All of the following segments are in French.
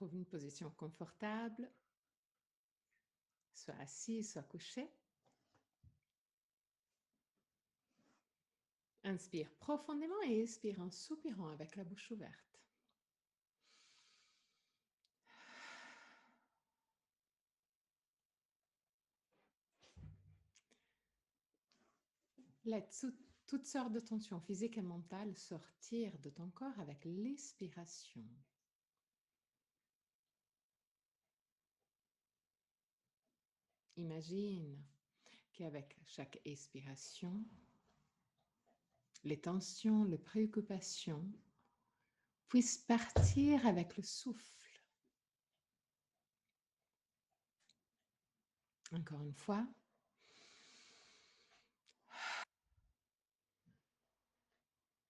Trouve une position confortable, soit assis, soit couché. Inspire profondément et expire en soupirant avec la bouche ouverte. Laisse toutes sortes de tensions physiques et mentales sortir de ton corps avec l'expiration. Imagine qu'avec chaque expiration, les tensions, les préoccupations puissent partir avec le souffle. Encore une fois.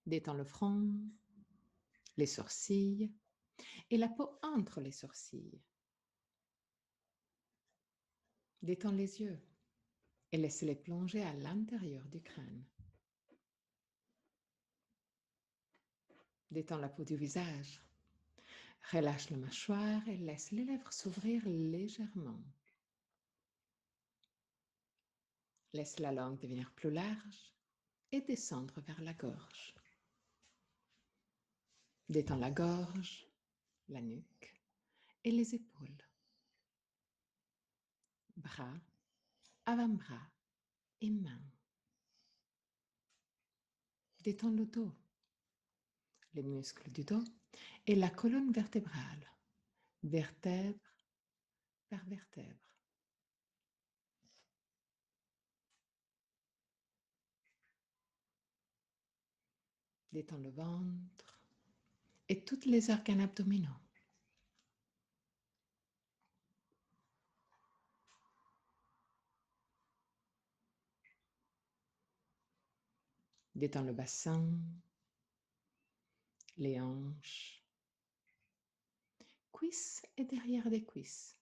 Détends le front, les sourcils et la peau entre les sourcils. Détends les yeux et laisse-les plonger à l'intérieur du crâne. Détends la peau du visage. Relâche la mâchoire et laisse les lèvres s'ouvrir légèrement. Laisse la langue devenir plus large et descendre vers la gorge. Détends la gorge, la nuque et les épaules. Bras, avant-bras et mains. Détends le dos, les muscles du dos et la colonne vertébrale, vertèbre par vertèbre. Détends le ventre et tous les organes abdominaux. Détends le bassin, les hanches, cuisses et derrière des cuisses.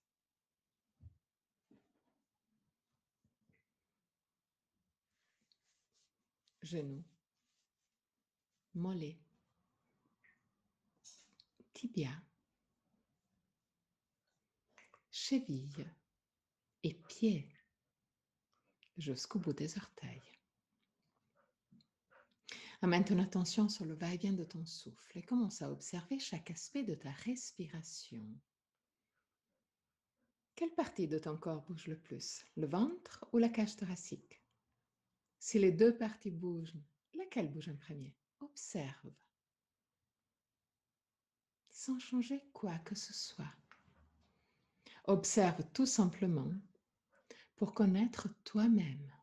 Genoux, mollets, tibia, chevilles et pieds jusqu'au bout des orteils. Amène ton attention sur le va-et-vient de ton souffle et commence à observer chaque aspect de ta respiration. Quelle partie de ton corps bouge le plus, le ventre ou la cage thoracique? Si les deux parties bougent, laquelle bouge en premier? Observe, sans changer quoi que ce soit. Observe tout simplement pour connaître toi-même.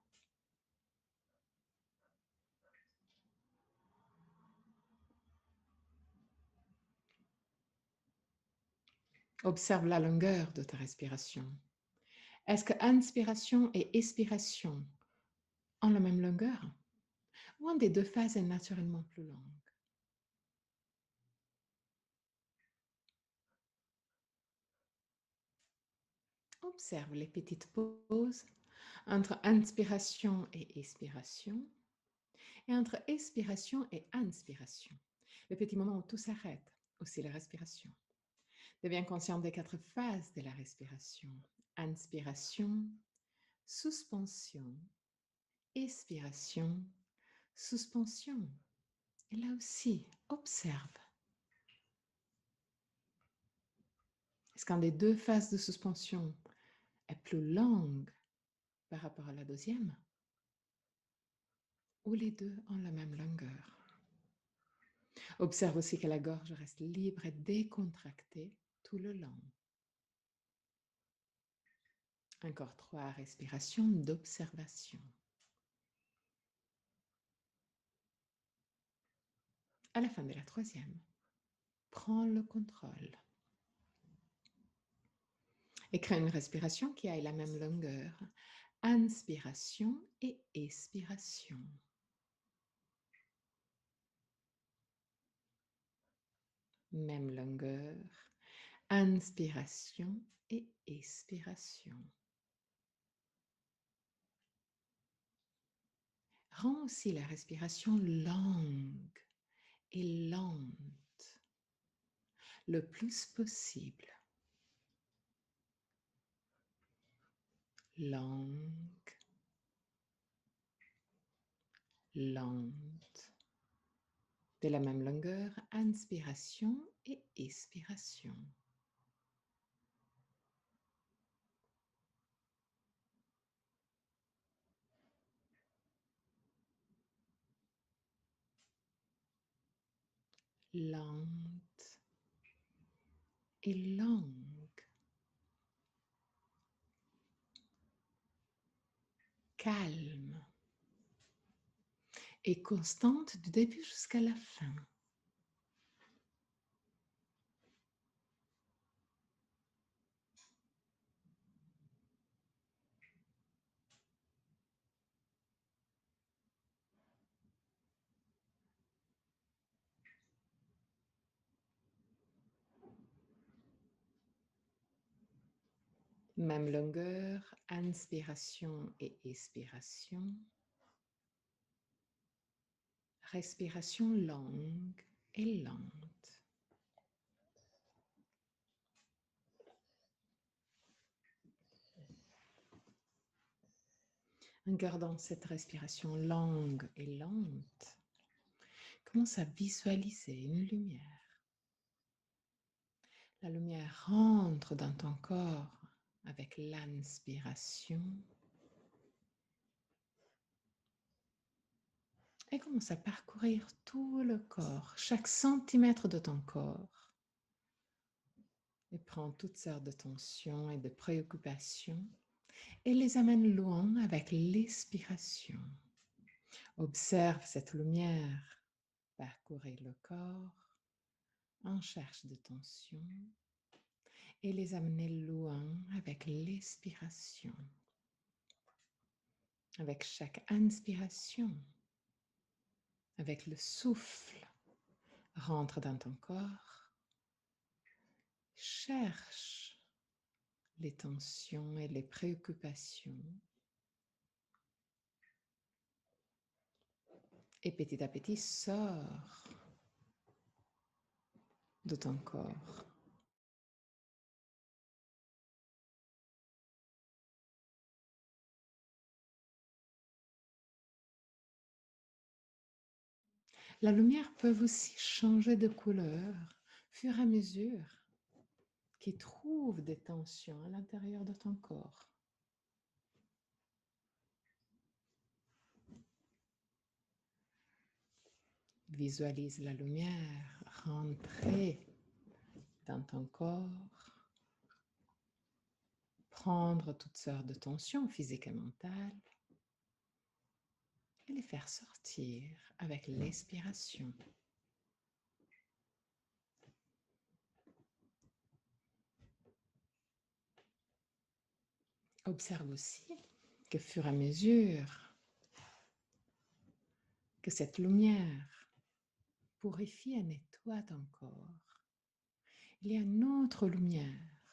Observe la longueur de ta respiration. Est-ce que inspiration et expiration ont la même longueur? Ou une des deux phases est naturellement plus longue? Observe les petites pauses entre inspiration et expiration et entre expiration et inspiration. Le petit moment où tout s'arrête, aussi la respiration. Deviens conscient des 4 phases de la respiration. Inspiration, suspension, expiration, suspension. Et là aussi, observe. Est-ce qu'une des deux phases de suspension est plus longue par rapport à la deuxième? Ou les deux ont la même longueur? Observe aussi que la gorge reste libre et décontractée tout le long. Encore 3 respirations d'observation. À la fin de la 3e, prends le contrôle. Et crée une respiration qui ait la même longueur. Inspiration et expiration. Même longueur. Inspiration et expiration. Rends aussi la respiration longue et lente, le plus possible. longue, lente. De la même longueur, inspiration et expiration. Lente et longue. Calme et constante du début jusqu'à la fin. Même longueur, inspiration et expiration. Respiration longue et lente. En gardant cette respiration longue et lente, commence à visualiser une lumière. La lumière rentre dans ton corps avec l'inspiration et commence à parcourir tout le corps, chaque centimètre de ton corps. Et prend toutes sortes de tensions et de préoccupations et les amène loin avec l'expiration. Observe cette lumière parcourir le corps en cherche de tension et les amener loin avec l'expiration. Avec chaque inspiration, avec le souffle, rentre dans ton corps, cherche les tensions et les préoccupations et petit à petit sort de ton corps. La lumière peut aussi changer de couleur au fur et à mesure qu'il trouve des tensions à l'intérieur de ton corps. Visualise la lumière rentrer dans ton corps, prendre toutes sortes de tensions physiques et mentales et les faire sortir avec l'expiration. Observe aussi qu'au fur et à mesure que cette lumière purifie et nettoie ton corps, il y a une autre lumière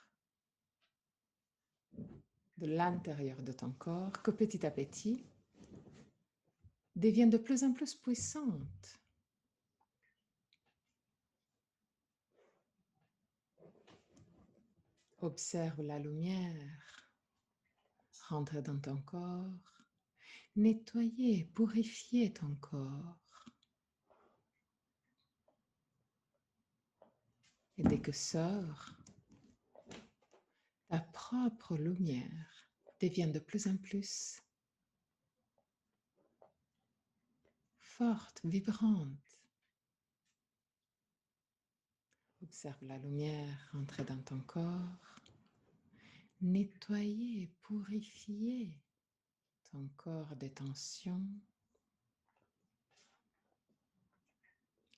de l'intérieur de ton corps que petit à petit devient de plus en plus puissante. Observe la lumière rentrer dans ton corps, nettoyer, purifier ton corps. Et dès que sort, ta propre lumière devient de plus en plus forte, vibrante. Observe la lumière rentrer dans ton corps, nettoyer, purifier ton corps des tensions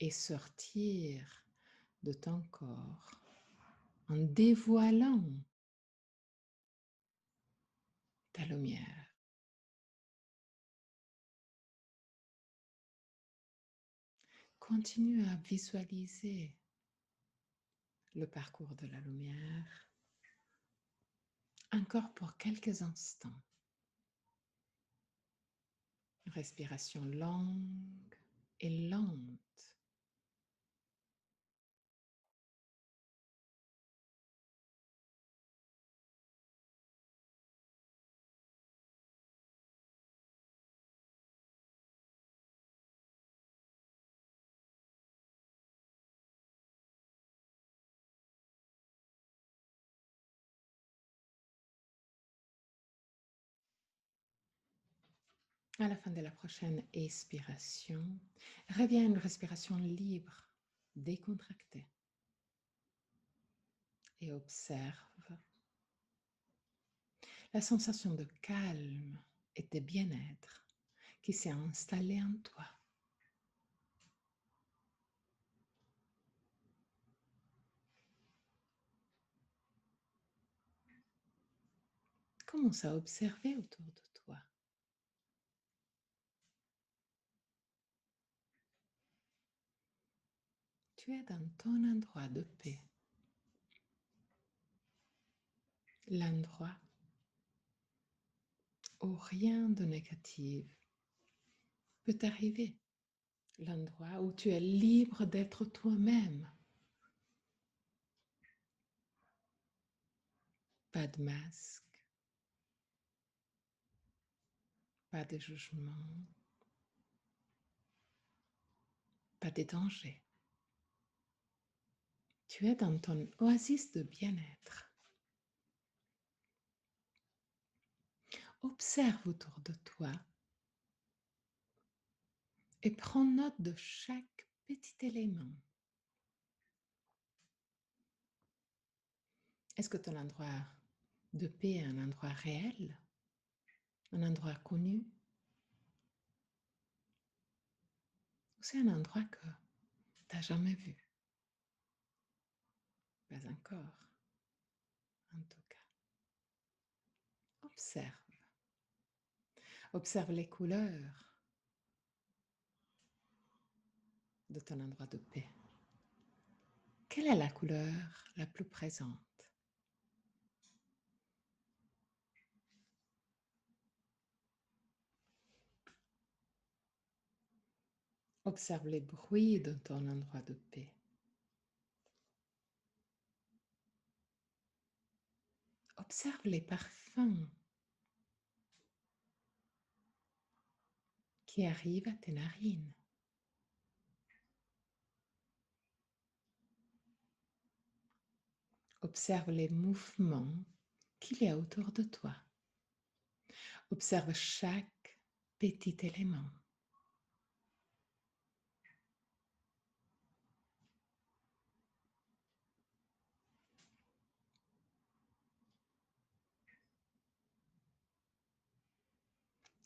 et sortir de ton corps en dévoilant ta lumière. Continue à visualiser le parcours de la lumière encore pour quelques instants. Respiration longue et lente. À la fin de la prochaine expiration, reviens à une respiration libre, décontractée. Et observe la sensation de calme et de bien-être qui s'est installée en toi. Commence à observer autour de toi. Tu es dans ton endroit de paix, l'endroit où rien de négatif peut arriver, l'endroit où tu es libre d'être toi-même. Pas de masque, pas de jugement, pas de danger. Tu es dans ton oasis de bien-être. Observe autour de toi et prends note de chaque petit élément. Est-ce que ton endroit de paix est un endroit réel, un endroit connu, ou c'est un endroit que tu n'as jamais vu? Pas encore, en tout cas. Observe. Observe les couleurs de ton endroit de paix. Quelle est la couleur la plus présente? Observe les bruits de ton endroit de paix. Observe les parfums qui arrivent à tes narines. Observe les mouvements qu'il y a autour de toi. Observe chaque petit élément.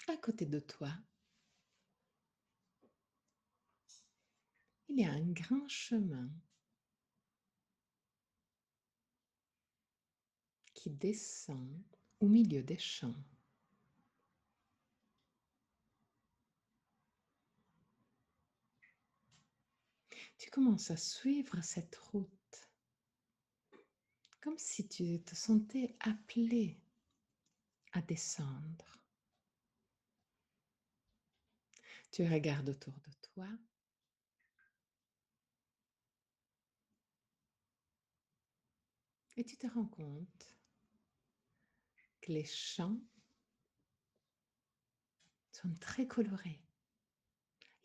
À côté de toi, il y a un grand chemin qui descend au milieu des champs. Tu commences à suivre cette route comme si tu te sentais appelé à descendre. Tu regardes autour de toi et tu te rends compte que les champs sont très colorés.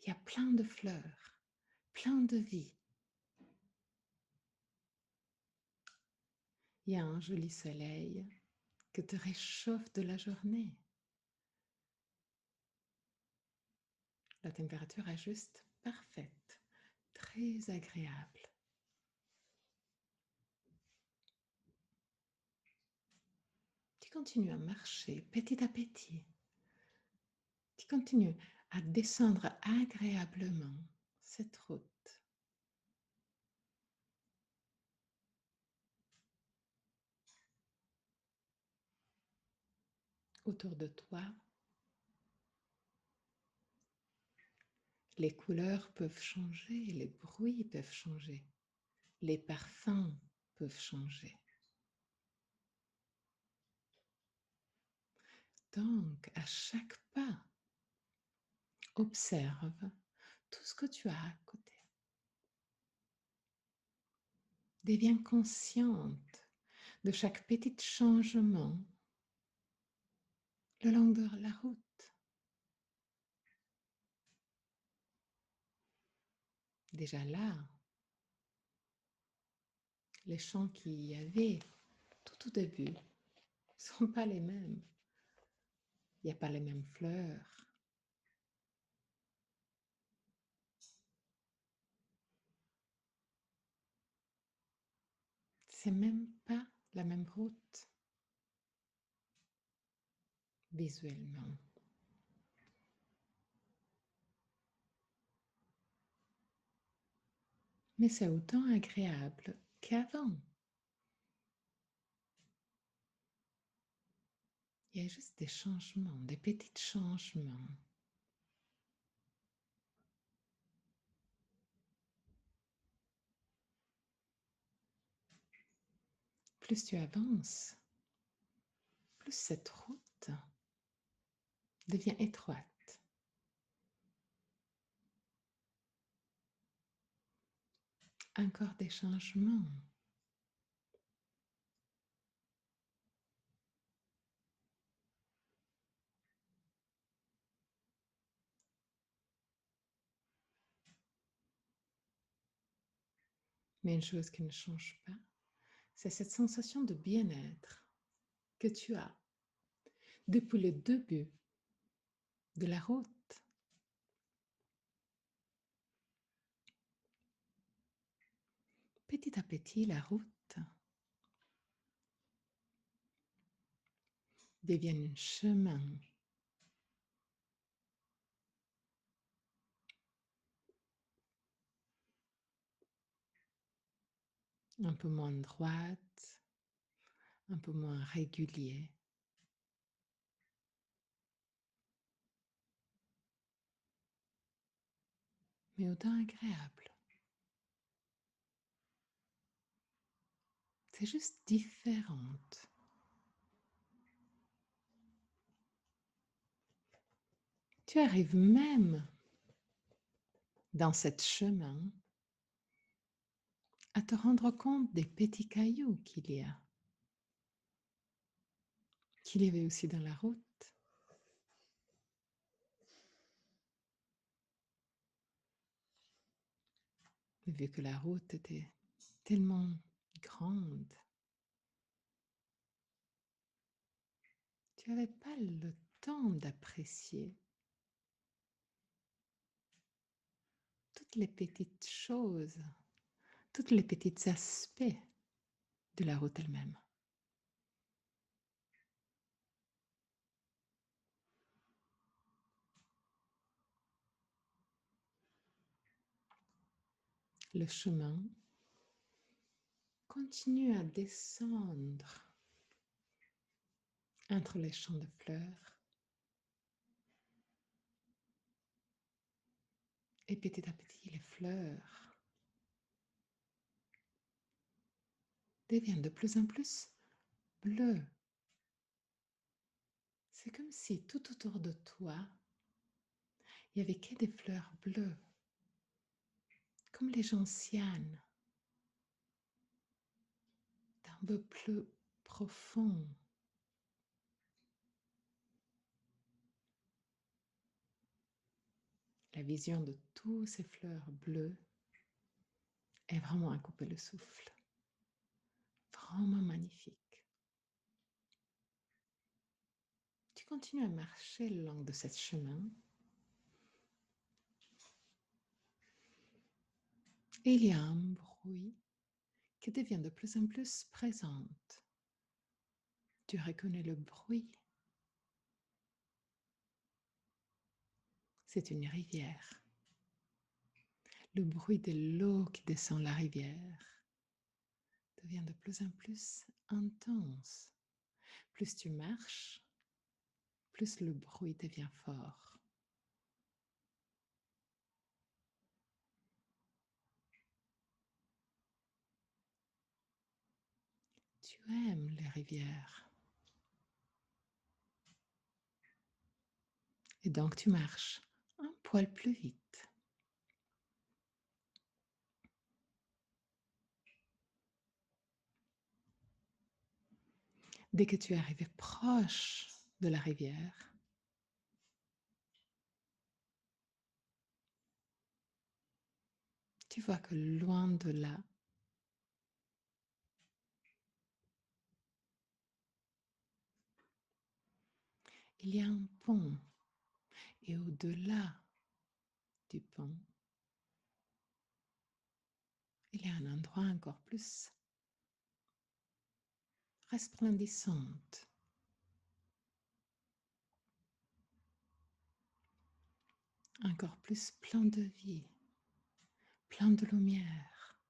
Il y a plein de fleurs, plein de vie. Il y a un joli soleil que te réchauffe de la journée. La température est juste parfaite, très agréable. Tu continues à marcher petit à petit. Tu continues à descendre agréablement cette route. Autour de toi, les couleurs peuvent changer, les bruits peuvent changer, les parfums peuvent changer. Donc, à chaque pas, observe tout ce que tu as à côté. Deviens consciente de chaque petit changement le long de la route. Déjà là, les champs qu'il y avait tout au début ne sont pas les mêmes. Il n'y a pas les mêmes fleurs, c'est même pas la même route visuellement. Mais c'est autant agréable qu'avant. Il y a juste des changements, des petits changements. Plus tu avances, plus cette route devient étroite. Encore des changements. Mais une chose qui ne change pas, c'est cette sensation de bien-être que tu as depuis le début de la route. Petit à petit, la route devient un chemin. Un peu moins droite, un peu moins régulier. Mais autant agréable. C'est juste différente. Tu arrives même dans ce chemin à te rendre compte des petits cailloux qu'il y avait aussi dans la route. Vu que la route était tellement grande, tu n'avais pas le temps d'apprécier toutes les petites choses, tous les petits aspects de la route elle-même. Le chemin continue à descendre entre les champs de fleurs et petit à petit les fleurs deviennent de plus en plus bleues. C'est comme si tout autour de toi, il n'y avait que des fleurs bleues, comme les gentianes, d'un bleu plus profond. La vision de tous ces fleurs bleues est vraiment à couper le souffle. Vraiment magnifique. Tu continues à marcher le long de ce chemin. Et il y a un bruit qui devient de plus en plus présent. Tu reconnais le bruit. C'est une rivière. Le bruit de l'eau qui descend la rivière devient de plus en plus intense. Plus tu marches, plus le bruit devient fort. Tu aimes les rivières. Et donc tu marches un poil plus vite. Dès que tu es arrivé proche de la rivière, tu vois que loin de là, il y a un pont. Et au-delà du pont, il y a un endroit encore plus resplendissante. Encore plus plein de vie, plein de lumière.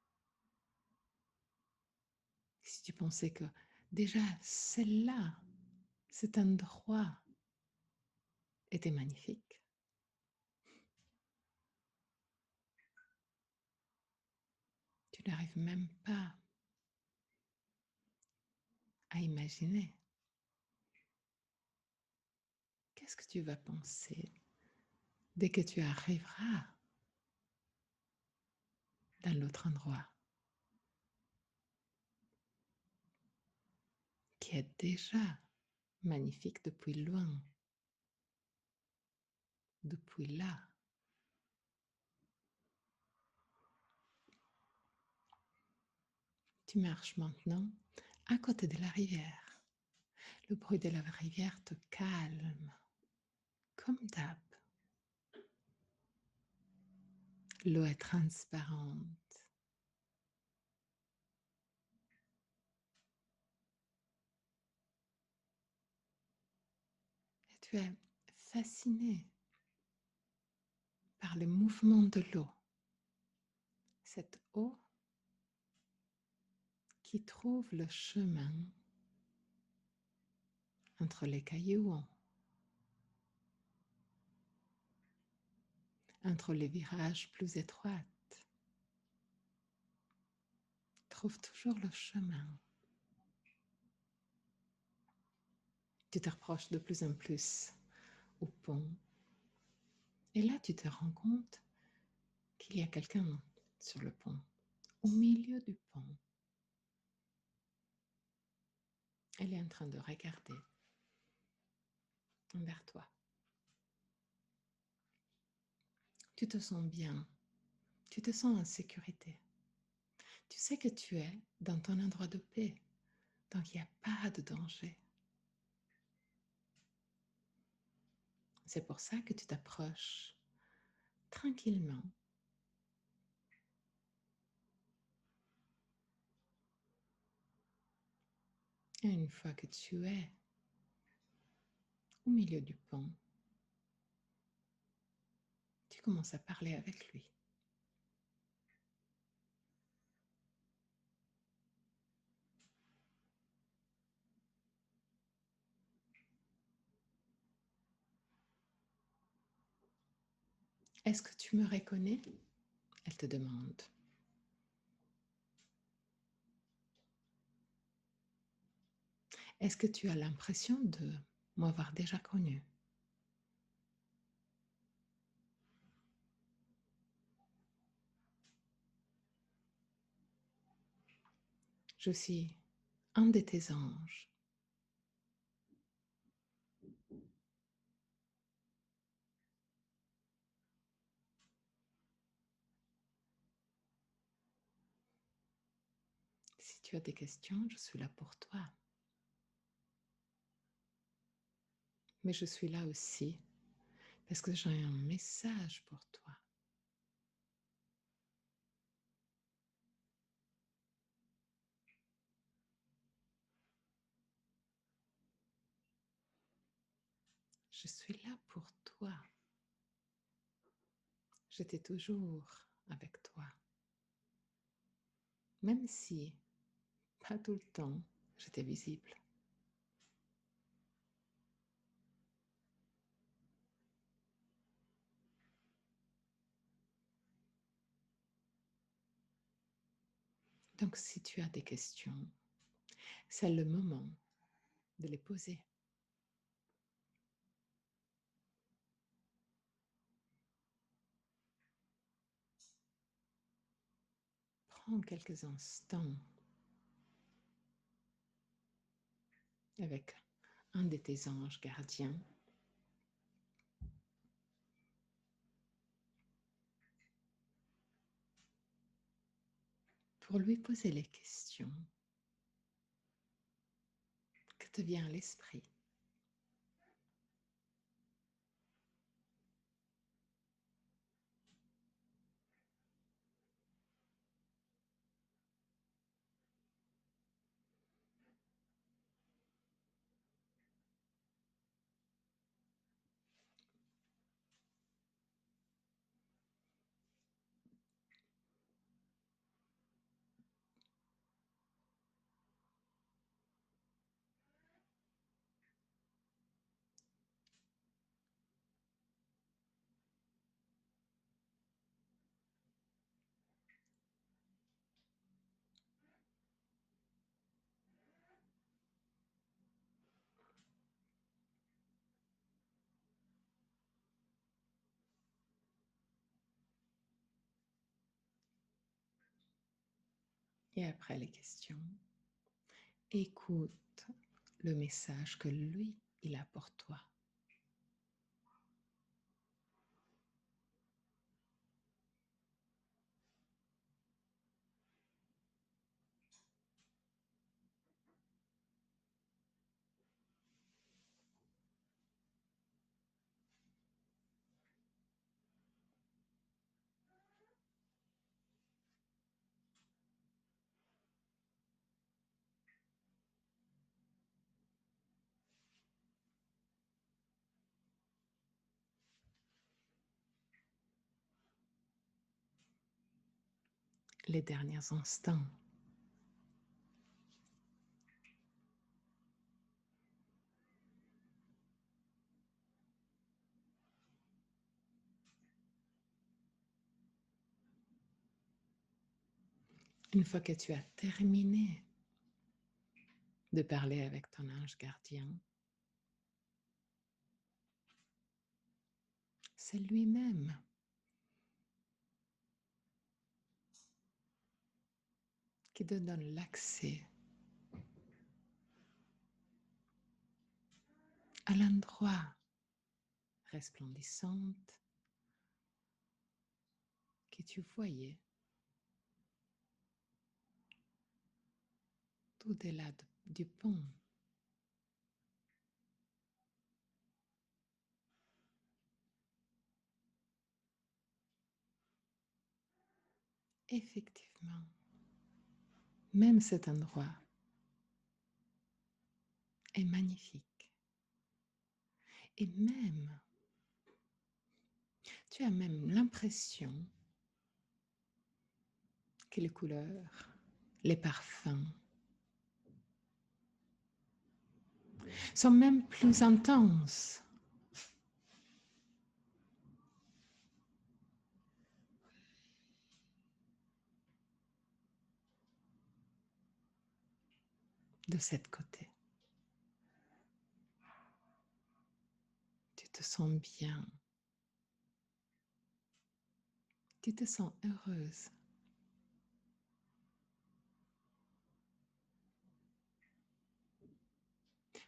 Si tu pensais que déjà celle-là, cet endroit était magnifique, tu n'arrives même pas à imaginer. Qu'est-ce que tu vas penser dès que tu arriveras dans l'autre endroit qui est déjà magnifique depuis loin, depuis là. Tu marches maintenant à côté de la rivière. Le bruit de la rivière te calme, comme d'hab. L'eau est transparente. Et tu es fasciné par le mouvement de l'eau. Cette eau qui trouve le chemin entre les cailloux, entre les virages plus étroits, trouve toujours le chemin. Tu te rapproches de plus en plus au pont. Et là, tu te rends compte qu'il y a quelqu'un sur le pont, au milieu du pont. Elle est en train de regarder vers toi. Tu te sens bien, tu te sens en sécurité. Tu sais que tu es dans ton endroit de paix, donc il n'y a pas de danger. C'est pour ça que tu t'approches tranquillement. Et une fois que tu es au milieu du pont, tu commences à parler avec lui. Est-ce que tu me reconnais? Elle te demande. Est-ce que tu as l'impression de m'avoir déjà connu? Je suis un de tes anges. Si tu as des questions, je suis là pour toi. Mais je suis là aussi parce que j'ai un message pour toi. Je suis là pour toi. J'étais toujours avec toi. Même si, pas tout le temps, j'étais visible. Donc, si tu as des questions, c'est le moment de les poser. Prends quelques instants avec un de tes anges gardiens pour lui poser les questions que te vient à l'esprit. Et après les questions, écoute le message que lui, il a pour toi. Les derniers instants. Une fois que tu as terminé de parler avec ton ange gardien, c'est lui-même qui te donne l'accès à l'endroit resplendissant que tu voyais tout au-delà du pont. Effectivement, même cet endroit est magnifique. Et même, tu as même l'impression que les couleurs, les parfums sont même plus intenses. De cette côté. Tu te sens bien. Tu te sens heureuse.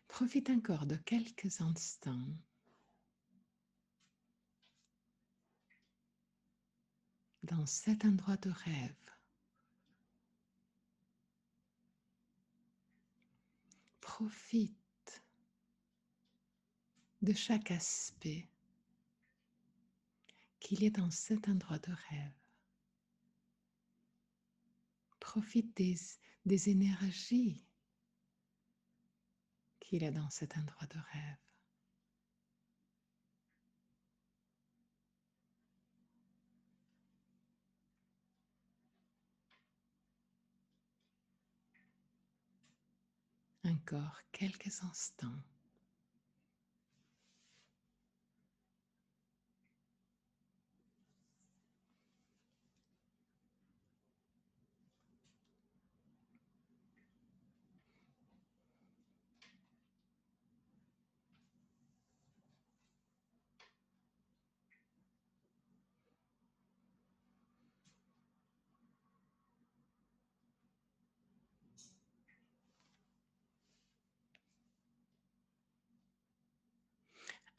Profite encore de quelques instants dans cet endroit de rêve. Profite de chaque aspect qu'il y a dans cet endroit de rêve. Profite des énergies qu'il y a dans cet endroit de rêve. Encore quelques instants.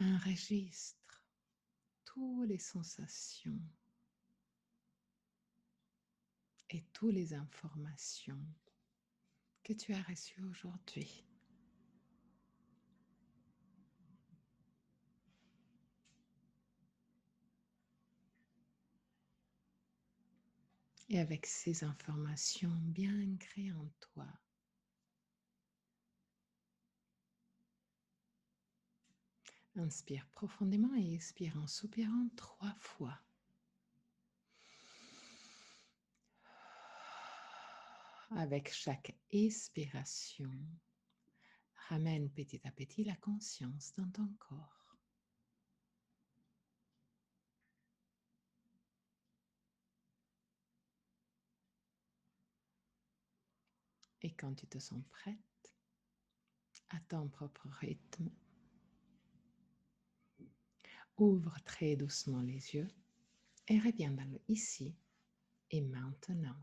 Enregistre toutes les sensations et toutes les informations que tu as reçues aujourd'hui. Et avec ces informations bien ancrées en toi, inspire profondément et expire en soupirant 3 fois. Avec chaque expiration, ramène petit à petit la conscience dans ton corps. Et quand tu te sens prête, à ton propre rythme, ouvre très doucement les yeux et reviens dans le ici et maintenant.